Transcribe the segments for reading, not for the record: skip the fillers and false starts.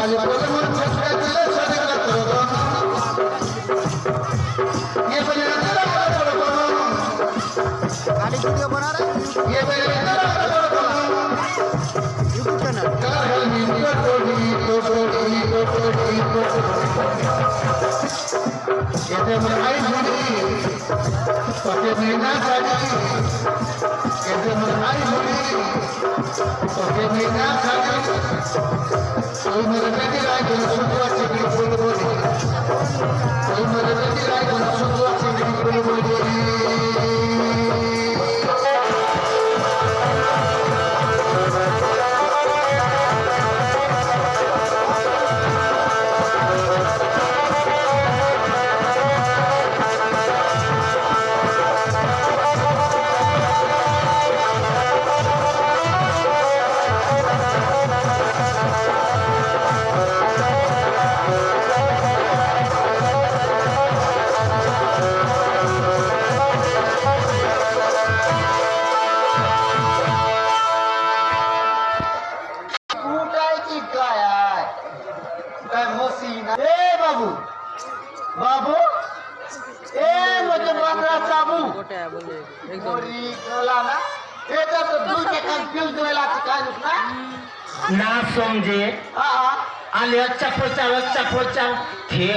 पाली बोले मन छटका दिले सदका करो ये बने तेरा करो गाड़ी वीडियो बना रहे ये बने तेरा करो यूट्यूब चैनल कागल में टोटी ये मन आई हुई ओके मीना साजी ये मन आई हुई ओके मीना साजी कोई मेरे बेटी राय को सुधवा चिकनी बोल बोली कोई मेरे बेटी राय को सुधवा चिकनी बोल बोली बाबू ए मुझे बकरा चाबू मोरी गला ना এটা তো দুই টাকা বিল দিলা কাজ না ना समझे आले अच्छा पोचा थे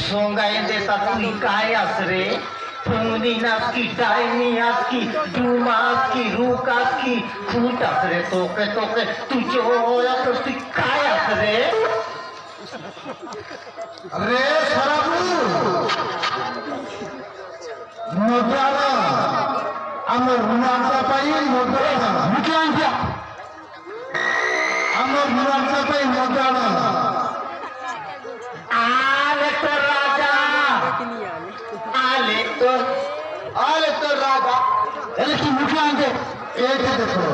सोंगाय देता तू काय असरे फोनी नाच की डायनी आज की डूमास की रूकास की फूट असरे तोके तू जो होया तो तू काय असरे रे सराबू मोटाला আমার রুমানটা পাই মোটালা মুখাইয়া আমার রুমানটা পাই মোটালা आले तो राजा आले तो রাজা এলে কি মুখে আনতে এটা দেখো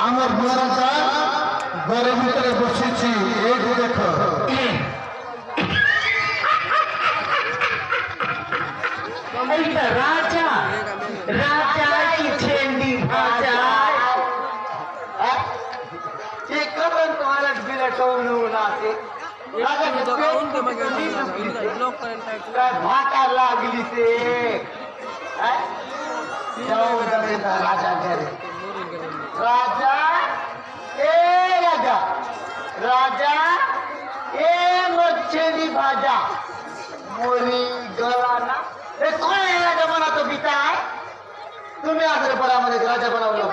আমার রুমানটা ঘরের ভিতরে বসেছি এইটা দেখো राजा की झेंडी भाजा ये कबन तुम्हाला बिलटवून उन्हाचे काय भाटा लागली ते राजा घरे राजा राजा ए मच्छी भाजा मोरी गळाना हे कोण राजा बना तो पिता आहे तुम्ही आजरे परामध्ये राजा बनवलं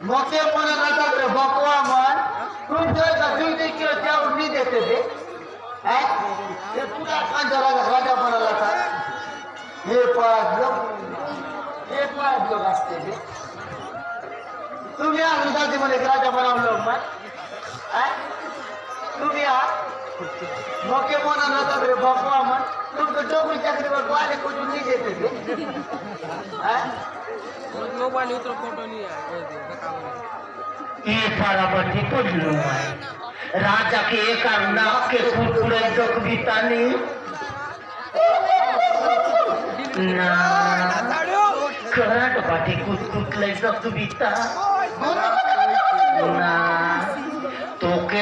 मोके पण राहतात रे बकवा मन तुमच्या दुई किलो जेवण मी देते ते तुला कांचा राजा बनायला का हे पाच लोक असते ते तुम्ही आज मध्ये राजा बनवलं मग तुम्ही मोके मोना राहतात रे बकवा मन तुमचं डोकरी चाकरीवर वाले कुठून नाही देते ते मोबाइल उतर फोटो नहीं है ये बराबर को राजा के करना के कुरकुरे दुख बीतानी ना करंट बाटी कुट लई दुख बीता ना तोके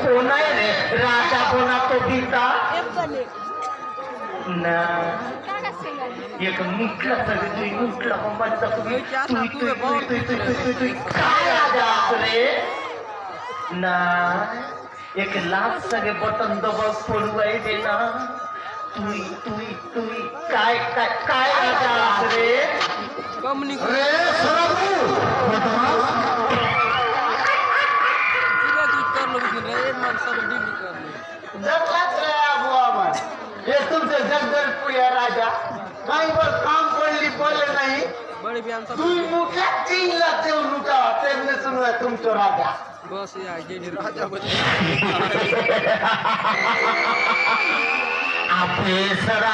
कोण आहे रे राजा कोणा तो बीता ना एक मुठला सगळे तुई मुठला मम्माचा तुई काय राजा रे ना एक लाख सगळे बटन दबा फोडवाय दे ना तुई काय राजा रे कंपनी रे सराबू कर लो लेकिन रे मन सब डील कर लो जगलाच रे बुवा मन हे तुमचे जगदलपुरी राजा काही वर काम पडली बोलले नाही बड़े बयान सब तुम्ही मुख्या 3 लाख देऊन लुटा तेवढे सुरू आहे तुमचं राजा बस या गेली राजा बन आपले सरा